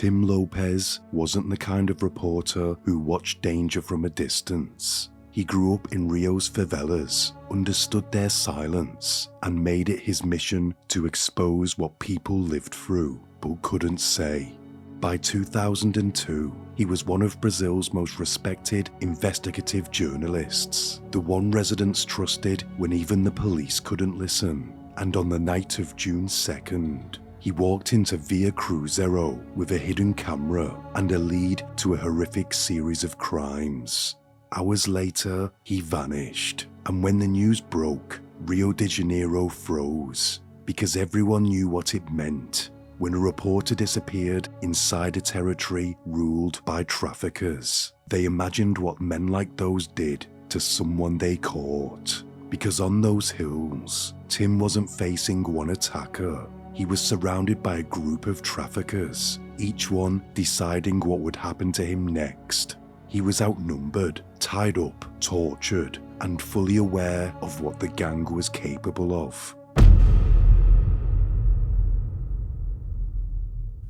Tim Lopez wasn't the kind of reporter who watched danger from a distance. He grew up in Rio's favelas, understood their silence, and made it his mission to expose what people lived through but couldn't say. By 2002, he was one of Brazil's most respected investigative journalists, the one residents trusted when even the police couldn't listen. And on the night of June 2nd, he walked into Via Cruzeiro with a hidden camera and a lead to a horrific series of crimes. Hours later, he vanished, and when the news broke, Rio de Janeiro froze, because everyone knew what it meant. When a reporter disappeared inside a territory ruled by traffickers, they imagined what men like those did to someone they caught. Because on those hills, Tim wasn't facing one attacker. He was surrounded by a group of traffickers, each one deciding what would happen to him next. He was outnumbered, tied up, tortured, and fully aware of what the gang was capable of.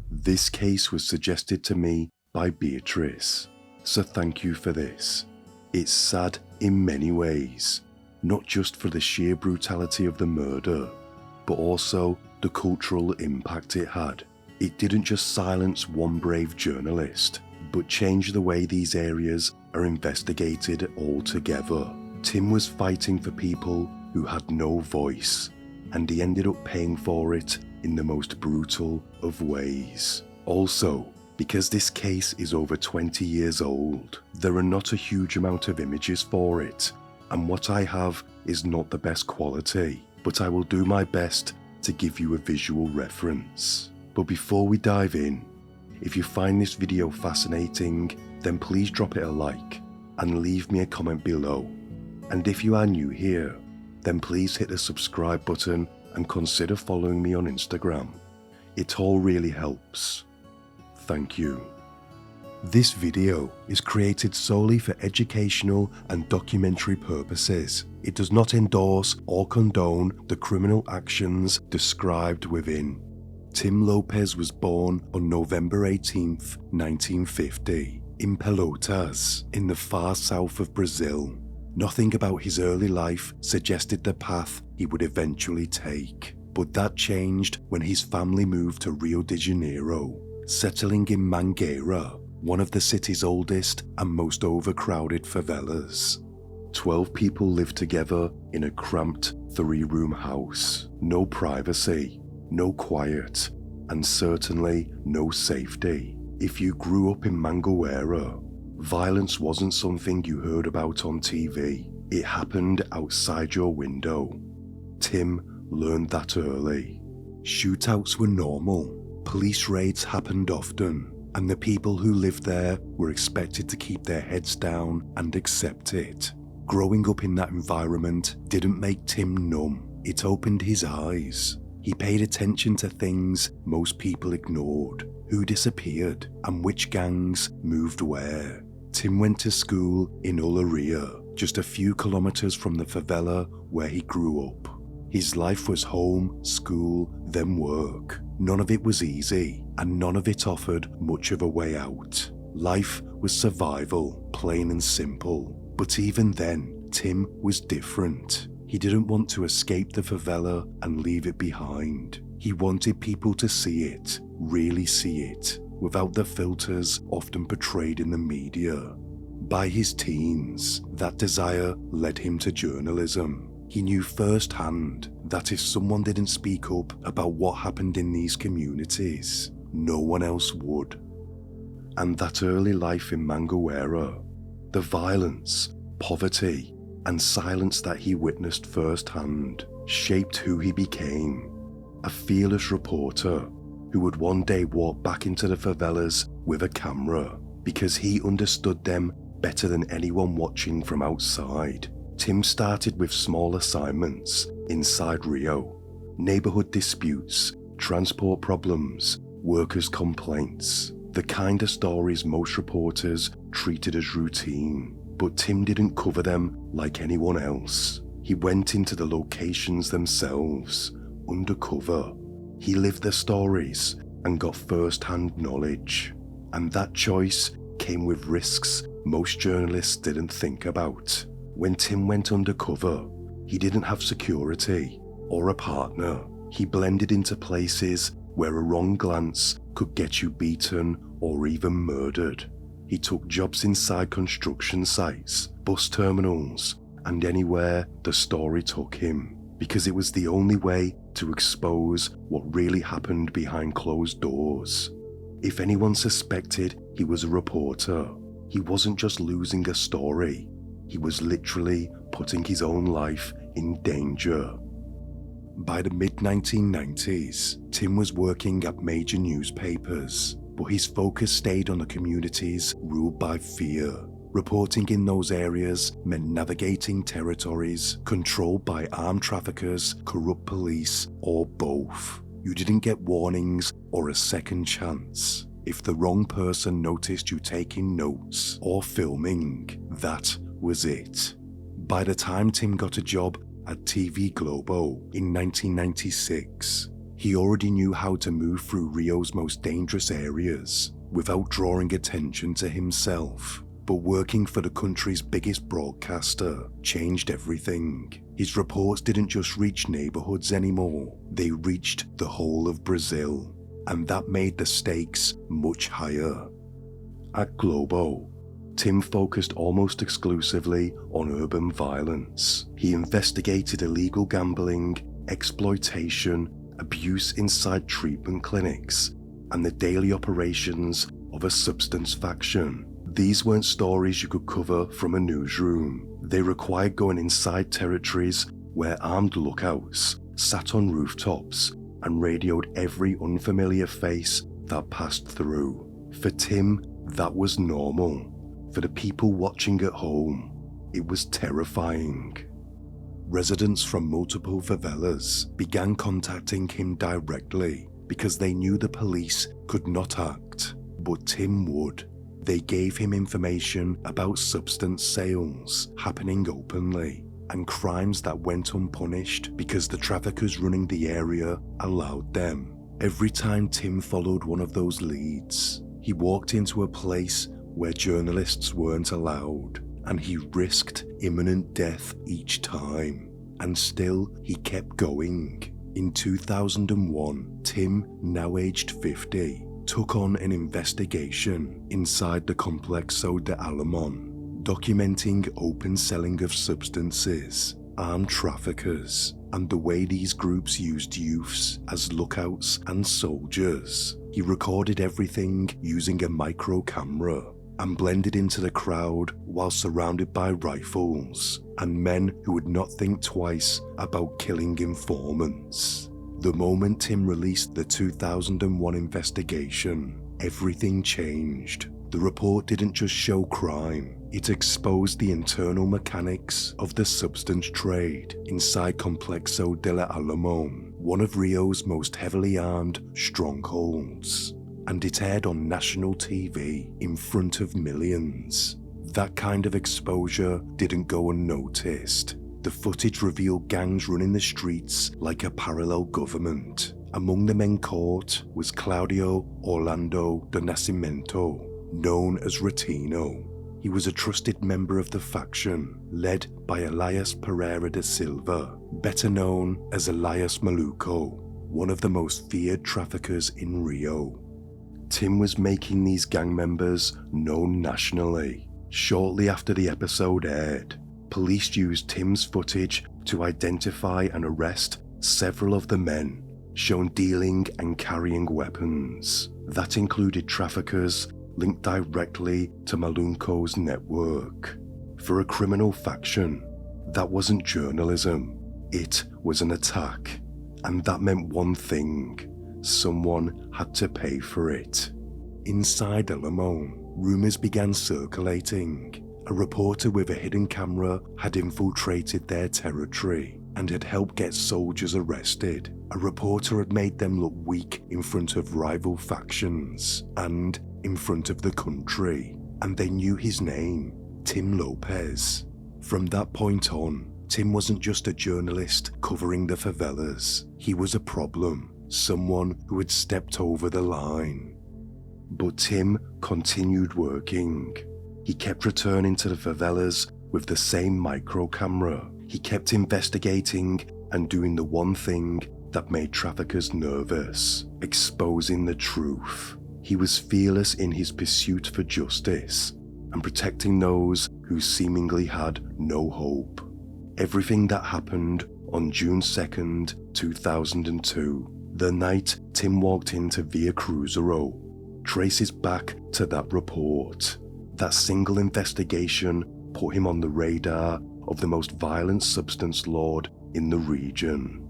This case was suggested to me by Beatrice, so thank you for this. It's sad in many ways, not just for the sheer brutality of the murder, but also the cultural impact it had. It didn't just silence one brave journalist, but changed the way these areas are investigated altogether. Tim was fighting for people who had no voice, and he ended up paying for it in the most brutal of ways. Also, because this case is over 20 years old, there are not a huge amount of images for it, and what I have is not the best quality, but I will do my best to give you a visual reference. But before we dive in, if you find this video fascinating, then please drop it a like and leave me a comment below. And if you are new here, then please hit the subscribe button and consider following me on Instagram. It all really helps. Thank you. This video is created solely for educational and documentary purposes. It does not endorse or condone the criminal actions described within. Tim Lopez was born on November 18, 1950, in Pelotas, in the far south of Brazil. Nothing about his early life suggested the path he would eventually take, but that changed when his family moved to Rio de Janeiro, settling in Mangueira, one of the city's oldest and most overcrowded favelas. 12 people lived together in a cramped 3-room house. No privacy, no quiet, and certainly no safety. If you grew up in Mangueira, violence wasn't something you heard about on TV. It happened outside your window. Tim learned that early. Shootouts were normal. Police raids happened often, and the people who lived there were expected to keep their heads down and accept it. Growing up in that environment didn't make Tim numb. It opened his eyes. He paid attention to things most people ignored: who disappeared and which gangs moved where. Tim went to school in Olaria, just a few kilometers from the favela where he grew up. His life was home, school, then work. None of it was easy, and none of it offered much of a way out. Life was survival, plain and simple. But even then, Tim was different. He didn't want to escape the favela and leave it behind. He wanted people to see it, really see it, without the filters often portrayed in the media. By his teens, that desire led him to journalism. He knew firsthand that if someone didn't speak up about what happened in these communities, no one else would. And that early life in Mangueira, the violence, poverty, and silence that he witnessed firsthand, shaped who he became. A fearless reporter who would one day walk back into the favelas with a camera, because he understood them better than anyone watching from outside. Tim started with small assignments inside Rio: neighborhood disputes, transport problems, workers' complaints, the kind of stories most reporters treated as routine. But Tim didn't cover them like anyone else. He went into the locations themselves, undercover. He lived the stories, and got first-hand knowledge. And that choice came with risks most journalists didn't think about. When Tim went undercover, he didn't have security or a partner. He blended into places where a wrong glance could get you beaten or even murdered. He took jobs inside construction sites, bus terminals, and anywhere the story took him, because it was the only way to expose what really happened behind closed doors. If anyone suspected he was a reporter, he wasn't just losing a story, he was literally putting his own life in danger. By the mid-1990s, Tim was working at major newspapers, but his focus stayed on the communities ruled by fear. Reporting in those areas meant navigating territories controlled by armed traffickers, corrupt police, or both. You didn't get warnings or a second chance. If the wrong person noticed you taking notes or filming, that was it. By the time Tim got a job at TV Globo in 1996, he already knew how to move through Rio's most dangerous areas without drawing attention to himself. But working for the country's biggest broadcaster changed everything. His reports didn't just reach neighborhoods anymore, they reached the whole of Brazil, and that made the stakes much higher. At Globo, Tim focused almost exclusively on urban violence. He investigated illegal gambling, exploitation, abuse inside treatment clinics, and the daily operations of a substance faction. These weren't stories you could cover from a newsroom. They required going inside territories where armed lookouts sat on rooftops and radioed every unfamiliar face that passed through. For Tim, that was normal. For the people watching at home, it was terrifying. Residents from multiple favelas began contacting him directly because they knew the police could not act, but Tim would. They gave him information about substance sales happening openly and crimes that went unpunished because the traffickers running the area allowed them. Every time Tim followed one of those leads, he walked into a place where journalists weren't allowed, and he risked imminent death each time. And still, he kept going. In 2001, Tim, now aged 50, took on an investigation inside the Complexo de Alemán, documenting open selling of substances, armed traffickers, and the way these groups used youths as lookouts and soldiers. He recorded everything using a micro camera and blended into the crowd while surrounded by rifles and men who would not think twice about killing informants. The moment Tim released the 2001 investigation, everything changed. The report didn't just show crime, it exposed the internal mechanics of the substance trade inside Complexo de la Alemán, one of Rio's most heavily armed strongholds. And it aired on national TV in front of millions. That kind of exposure didn't go unnoticed. The footage revealed gangs running the streets like a parallel government. Among the men caught was Claudio Orlando do Nascimento, known as Retino. He was a trusted member of the faction, led by Elias Pereira da Silva, better known as Elias Maluco, one of the most feared traffickers in Rio. Tim was making these gang members known nationally. Shortly after the episode aired, police used Tim's footage to identify and arrest several of the men shown dealing and carrying weapons. That included traffickers linked directly to Malunco's network. For a criminal faction, that wasn't journalism, it was an attack. And that meant one thing: someone had to pay for it. Inside Alemán, rumors began circulating. A reporter with a hidden camera had infiltrated their territory and had helped get soldiers arrested. A reporter had made them look weak in front of rival factions and in front of the country. And they knew his name, Tim Lopez. From that point on, Tim wasn't just a journalist covering the favelas. He was a problem. someone who had stepped over the line. But Tim continued working. He kept returning to the favelas with the same micro camera. He kept investigating and doing the one thing that made traffickers nervous, exposing the truth. He was fearless in his pursuit for justice and protecting those who seemingly had no hope. Everything that happened on June 2nd, 2002, the night Tim walked into Via Cruzeiro, traces back to that report. That single investigation put him on the radar of the most violent substance lord in the region.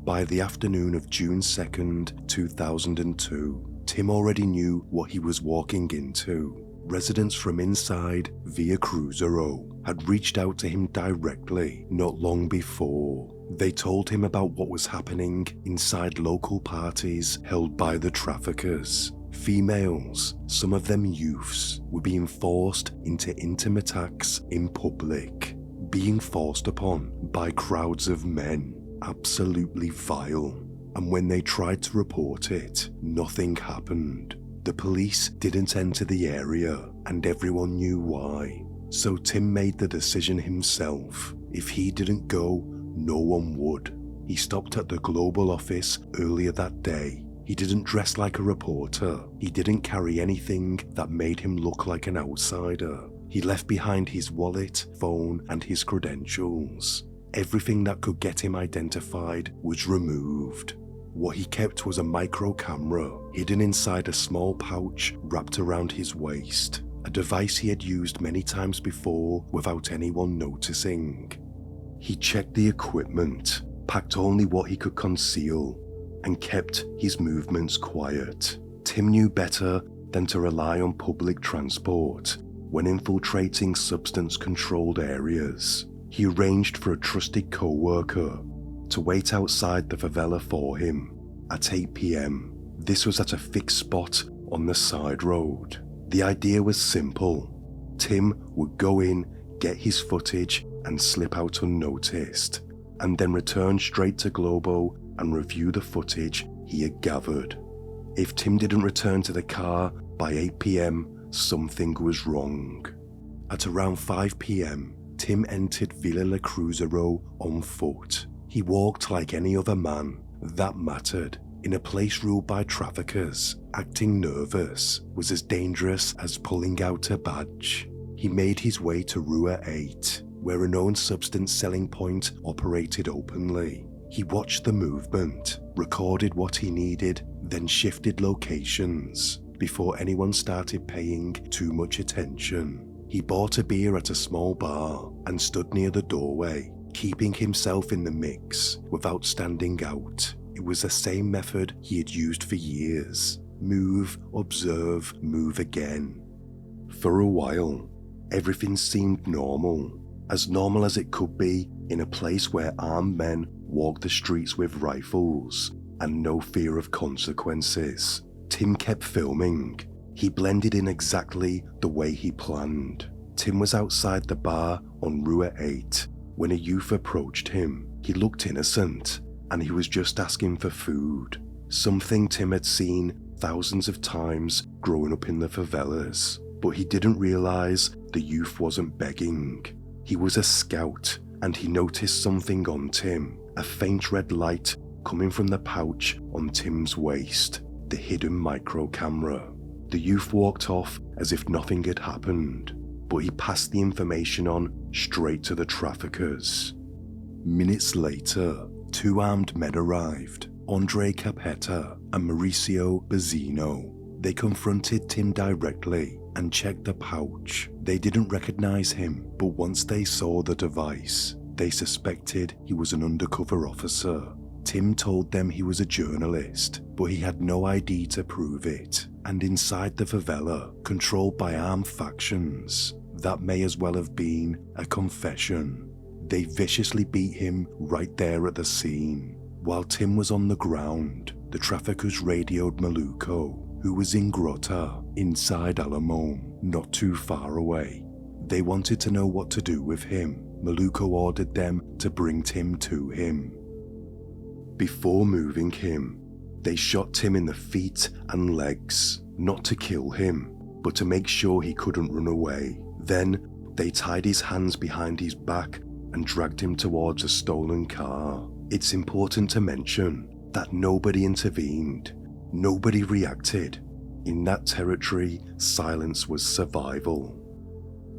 By the afternoon of June 2nd, 2002, Tim already knew what he was walking into. Residents from inside Via Cruzeiro had reached out to him directly not long before. They told him about what was happening inside local parties held by the traffickers. Females, some of them youths, were being forced into intimate acts in public, being forced upon by crowds of men, absolutely vile. And when they tried to report it, nothing happened. The police didn't enter the area, and everyone knew why. So Tim made the decision himself. If he didn't go, no one would. He stopped at the global office earlier that day. He didn't dress like a reporter. He didn't carry anything that made him look like an outsider. He left behind his wallet, phone, and his credentials. Everything that could get him identified was removed. What he kept was a micro camera hidden inside a small pouch wrapped around his waist, a device he had used many times before without anyone noticing. He checked the equipment, packed only what he could conceal, and kept his movements quiet. Tim knew better than to rely on public transport when infiltrating substance-controlled areas. He arranged for a trusted co-worker to wait outside the favela for him at 8 p.m. This was at a fixed spot on the side road. The idea was simple. Tim would go in, get his footage, and slip out unnoticed, and then return straight to Globo and review the footage he had gathered. If Tim didn't return to the car by 8 p.m, something was wrong. At around 5 p.m, Tim entered Villa Cruzeiro on foot. He walked like any other man that mattered. In a place ruled by traffickers, acting nervous was as dangerous as pulling out a badge. He made his way to Rua 8, where a known substance selling point operated openly. He watched the movement, recorded what he needed, then shifted locations before anyone started paying too much attention. He bought a beer at a small bar and stood near the doorway, keeping himself in the mix without standing out. It was the same method he had used for years. Move, observe, move again. For a while, everything seemed normal as it could be in a place where armed men walked the streets with rifles and no fear of consequences. Tim kept filming. He blended in exactly the way he planned. Tim was outside the bar on Rua 8 when a youth approached him. He looked innocent, and he was just asking for food, something Tim had seen thousands of times growing up in the favelas. But he didn't realize the youth wasn't begging. He was a scout, and he noticed something on Tim, a faint red light coming from the pouch on Tim's waist, the hidden micro camera. The youth walked off as if nothing had happened, but he passed the information on straight to the traffickers. Minutes later, two armed men arrived, Andre Capetta and Mauricio Bazzino. They confronted Tim directly and checked the pouch. They didn't recognize him, but once they saw the device, they suspected he was an undercover officer. Tim told them he was a journalist, but he had no ID to prove it. And inside the favela, controlled by armed factions, that may as well have been a confession. They viciously beat him right there at the scene. While Tim was on the ground, the traffickers radioed Maluco, who was in Grota, inside Alamo, not too far away. They wanted to know what to do with him. Maluco ordered them to bring Tim to him. Before moving him, They shot Tim in the feet and legs, not to kill him, but to make sure he couldn't run away. Then, they tied his hands behind his back and dragged him towards a stolen car. It's important to mention that nobody intervened, nobody reacted. In that territory, silence was survival.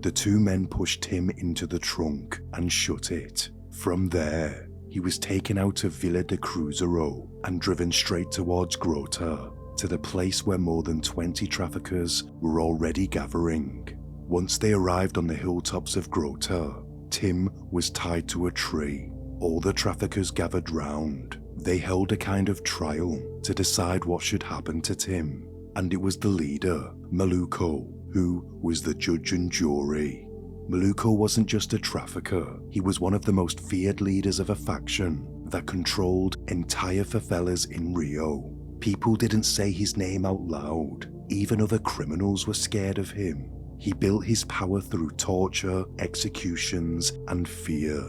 The two men pushed him into the trunk and shut it. From there, he was taken out of Villa de Cruzeiro and driven straight towards Grota, to the place where more than 20 traffickers were already gathering. Once they arrived on the hilltops of Grota, Tim was tied to a tree. All the traffickers gathered round. They held a kind of trial to decide what should happen to Tim, and it was the leader, Maluco, who was the judge and jury. Maluco wasn't just a trafficker, he was one of the most feared leaders of a faction that controlled entire favelas in Rio. People didn't say his name out loud, even other criminals were scared of him. He built his power through torture, executions, and fear.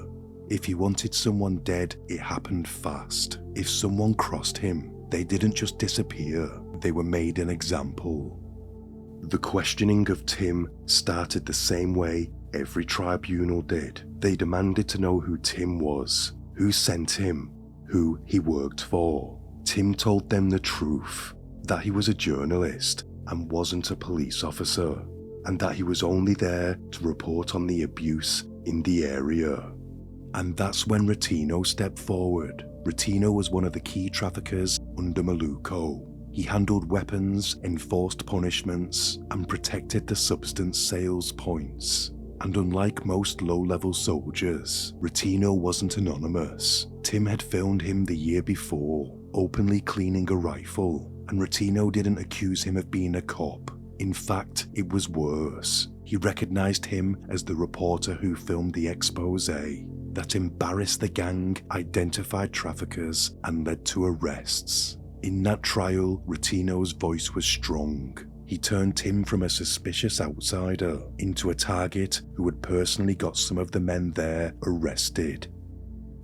If he wanted someone dead, it happened fast. If someone crossed him, they didn't just disappear, they were made an example. The questioning of Tim started the same way every tribunal did. They demanded to know who Tim was, who sent him, who he worked for. Tim told them the truth, that he was a journalist and wasn't a police officer, and that he was only there to report on the abuse in the area. And that's when Retino stepped forward. Retino was one of the key traffickers under Maluco. He handled weapons, enforced punishments, and protected the substance sales points. And unlike most low-level soldiers, Retino wasn't anonymous. Tim had filmed him the year before, openly cleaning a rifle, and Retino didn't accuse him of being a cop. In fact, it was worse. He recognized him as the reporter who filmed the expose that embarrassed the gang, identified traffickers, and led to arrests. In that trial, Retino's voice was strong. He turned Tim from a suspicious outsider into a target who had personally got some of the men there arrested.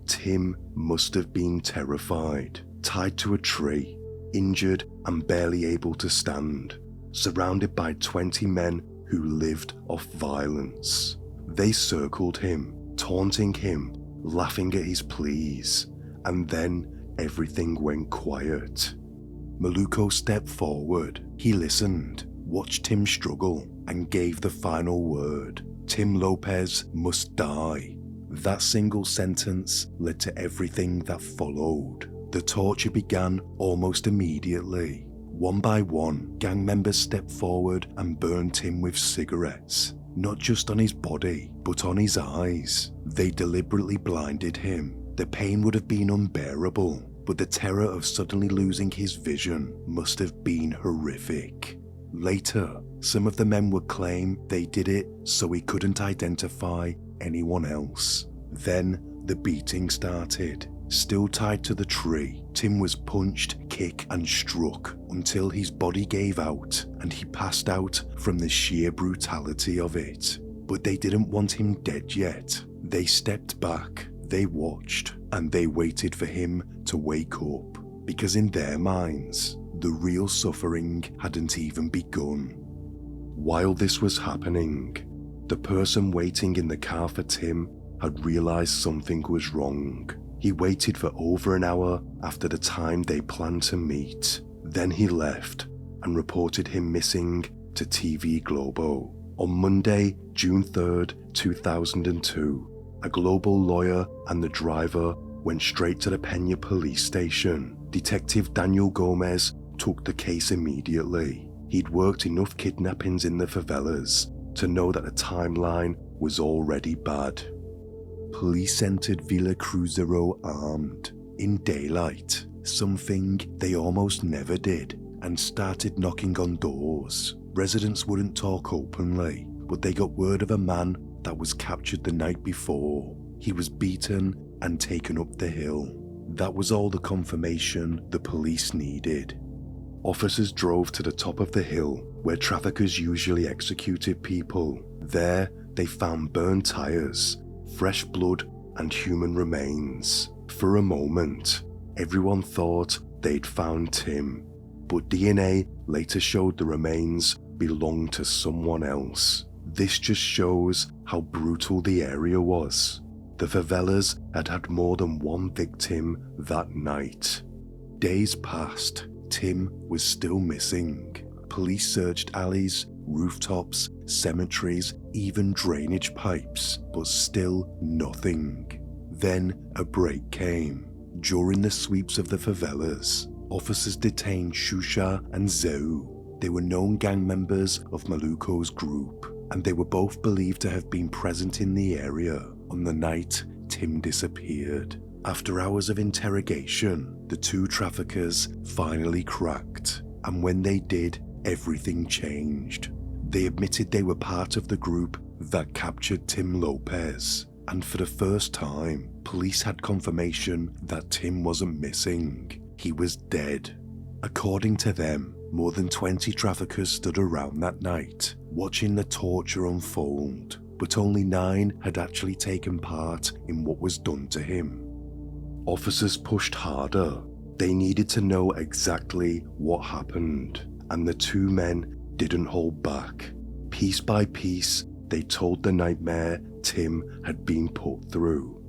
Tim must have been terrified, tied to a tree, injured and barely able to stand, surrounded by 20 men who lived off violence. They circled him, taunting him, laughing at his pleas, and then everything went quiet. Maluco stepped forward. He listened, watched Tim struggle, and gave the final word. Tim Lopez must die. That single sentence led to everything that followed. The torture began almost immediately. One by one, gang members stepped forward and burned Tim with cigarettes. Not just on his body, but on his eyes. They deliberately blinded him. The pain would have been unbearable, but the terror of suddenly losing his vision must have been horrific. Later, some of the men would claim they did it so he couldn't identify anyone else. Then, the beating started. Still tied to the tree, Tim was punched, kicked, and struck until his body gave out and he passed out from the sheer brutality of it. But they didn't want him dead yet. They stepped back, they watched, and they waited for him to wake up, because in their minds, the real suffering hadn't even begun. While this was happening, the person waiting in the car for Tim had realized something was wrong. He waited for over an hour after the time they planned to meet. Then he left and reported him missing to TV Globo. On Monday, June 3rd, 2002, a Globo lawyer and the driver went straight to the Peña police station. Detective Daniel Gomez took the case immediately. He'd worked enough kidnappings in the favelas to know that the timeline was already bad. Police entered Villa Cruzeiro armed, in daylight, something they almost never did, and started knocking on doors. Residents wouldn't talk openly, but they got word of a man that was captured the night before. He was beaten and taken up the hill. That was all the confirmation the police needed. Officers drove to the top of the hill where traffickers usually executed people. There, they found burned tires, fresh blood, and human remains. For a moment, everyone thought they'd found Tim, but DNA later showed the remains belonged to someone else. This just shows how brutal the area was. The favelas had had more than one victim that night. Days passed. Tim was still missing. Police searched alleys, rooftops, cemeteries, even drainage pipes, but still nothing. Then a break came. During the sweeps of the favelas, officers detained Shusha and Zeu. They were known gang members of Maluko's group, and they were both believed to have been present in the area on the night Tim disappeared. After hours of interrogation, the two traffickers finally cracked, and when they did, everything changed. They admitted they were part of the group that captured Tim Lopez, and for the first time, police had confirmation that Tim wasn't missing. He was dead. According to them, more than 20 traffickers stood around that night, watching the torture unfold, but only 9 had actually taken part in what was done to him. Officers pushed harder. They needed to know exactly what happened, and the 2 men didn't hold back. Piece by piece, they told the nightmare Tim had been put through.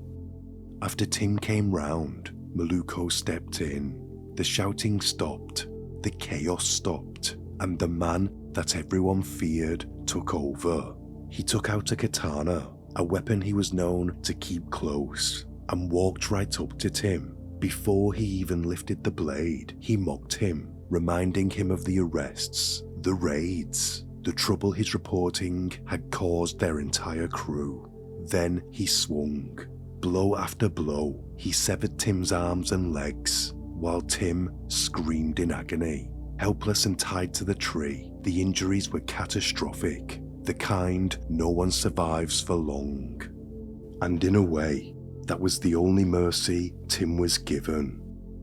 After Tim came round, Maluko stepped in. The shouting stopped, the chaos stopped, and the man that everyone feared took over. He took out a katana, a weapon he was known to keep close, and walked right up to Tim. Before he even lifted the blade, he mocked him, reminding him of the arrests, the raids, the trouble his reporting had caused their entire crew. Then he swung. Blow after blow, he severed Tim's arms and legs, while Tim screamed in agony. Helpless and tied to the tree, the injuries were catastrophic, the kind no one survives for long. And in a way, that was the only mercy Tim was given.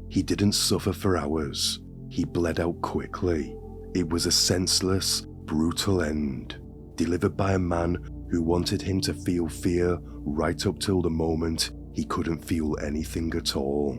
He didn't suffer for hours. He bled out quickly. It was a senseless, brutal end, delivered by a man who wanted him to feel fear right up till the moment he couldn't feel anything at all.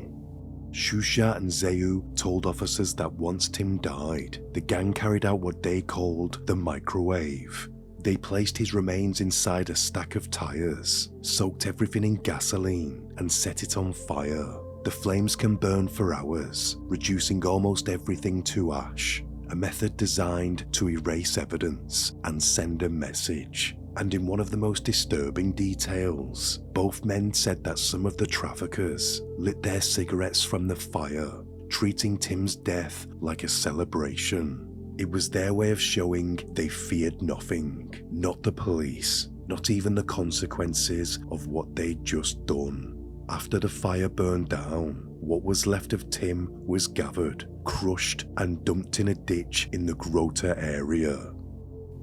Shusha and Zeu told officers that once Tim died, the gang carried out what they called the microwave. They placed his remains inside a stack of tires, soaked everything in gasoline, and set it on fire. The flames can burn for hours, reducing almost everything to ash, a method designed to erase evidence and send a message. And in one of the most disturbing details, both men said that some of the traffickers lit their cigarettes from the fire, treating Tim's death like a celebration. It was their way of showing they feared nothing, not the police, not even the consequences of what they'd just done. After the fire burned down, what was left of Tim was gathered, crushed, and dumped in a ditch in the Grota area.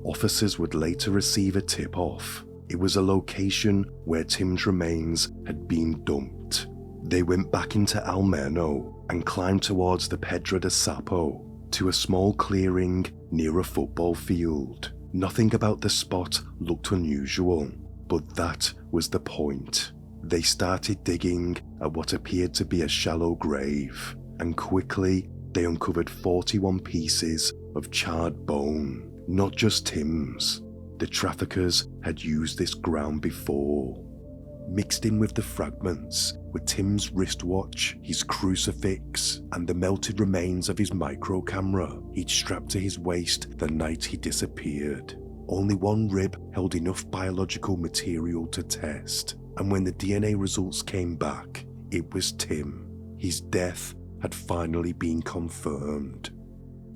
Officers would later receive a tip-off. It was a location where Tim's remains had been dumped. They went back into Almeno and climbed towards the Pedra de Sapo, to a small clearing near a football field. Nothing about the spot looked unusual, but that was the point. They started digging at what appeared to be a shallow grave, and quickly they uncovered 41 pieces of charred bone. Not just Tim's. The traffickers had used this ground before. Mixed in with the fragments were Tim's wristwatch, his crucifix, and the melted remains of his micro camera he'd strapped to his waist the night he disappeared. Only one rib held enough biological material to test, and when the DNA results came back, it was Tim. His death had finally been confirmed.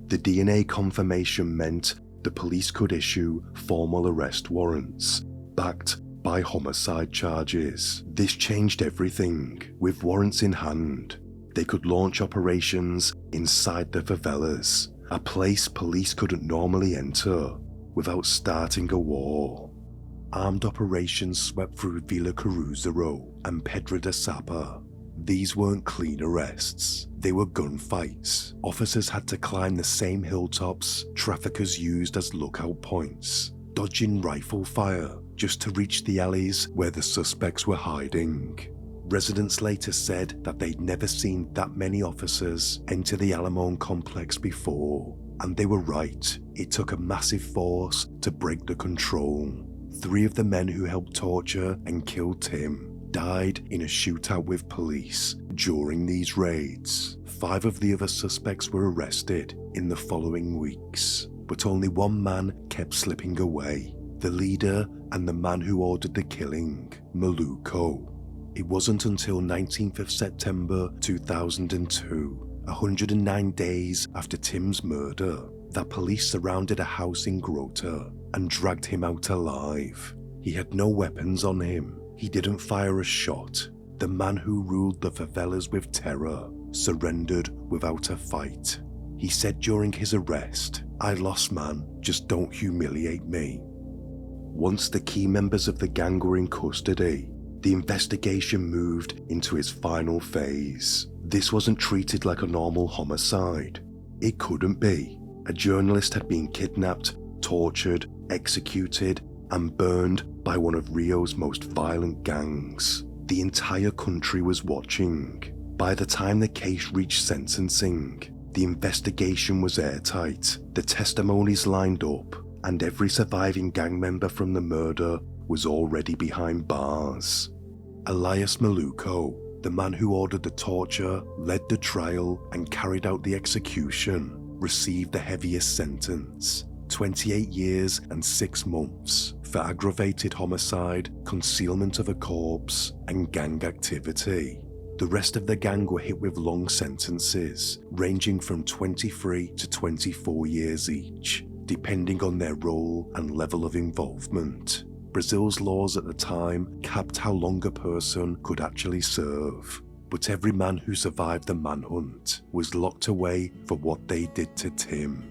The DNA confirmation meant the police could issue formal arrest warrants, backed by homicide charges. This changed everything. With warrants in hand, they could launch operations inside the favelas, a place police couldn't normally enter without starting a war. Armed operations swept through Villa Caruzero and Pedra de Sapa. These weren't clean arrests, they were gunfights. Officers had to climb the same hilltops traffickers used as lookout points, dodging rifle fire just to reach the alleys where the suspects were hiding. Residents later said that they'd never seen that many officers enter the Alamone complex before, and they were right. It took a massive force to break the control. 3 of the men who helped torture and kill Tim died in a shootout with police during these raids. 5 of the other suspects were arrested in the following weeks, but only one man kept slipping away: the leader and the man who ordered the killing, Maluko. It wasn't until 19th of September 2002, 109 days after Tim's murder, that police surrounded a house in Grota and dragged him out alive. He had no weapons on him. He didn't fire a shot. The man who ruled the favelas with terror surrendered without a fight. He said during his arrest, "I lost, man, just don't humiliate me." Once the key members of the gang were in custody, the investigation moved into its final phase. This wasn't treated like a normal homicide. It couldn't be. A journalist had been kidnapped, tortured, executed, and burned by one of Rio's most violent gangs. The entire country was watching. By the time the case reached sentencing, the investigation was airtight, the testimonies lined up, and every surviving gang member from the murder was already behind bars. Elias Maluko, the man who ordered the torture, led the trial, and carried out the execution, received the heaviest sentence: 28 years and 6 months for aggravated homicide, concealment of a corpse, and gang activity. The rest of the gang were hit with long sentences, ranging from 23 to 24 years each, depending on their role and level of involvement. Brazil's laws at the time capped how long a person could actually serve, but every man who survived the manhunt was locked away for what they did to Tim.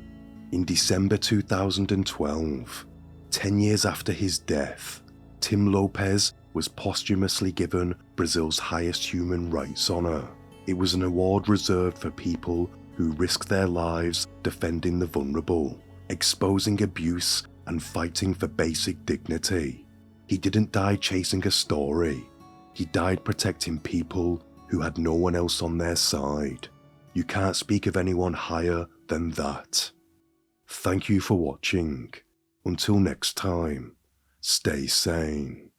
In December 2012, 10 years after his death, Tim Lopez was posthumously given Brazil's highest human rights honor. It was an award reserved for people who risk their lives defending the vulnerable, exposing abuse and fighting for basic dignity. He didn't die chasing a story. He died protecting people who had no one else on their side. You can't speak of anyone higher than that. Thank you for watching. Until next time, stay sane.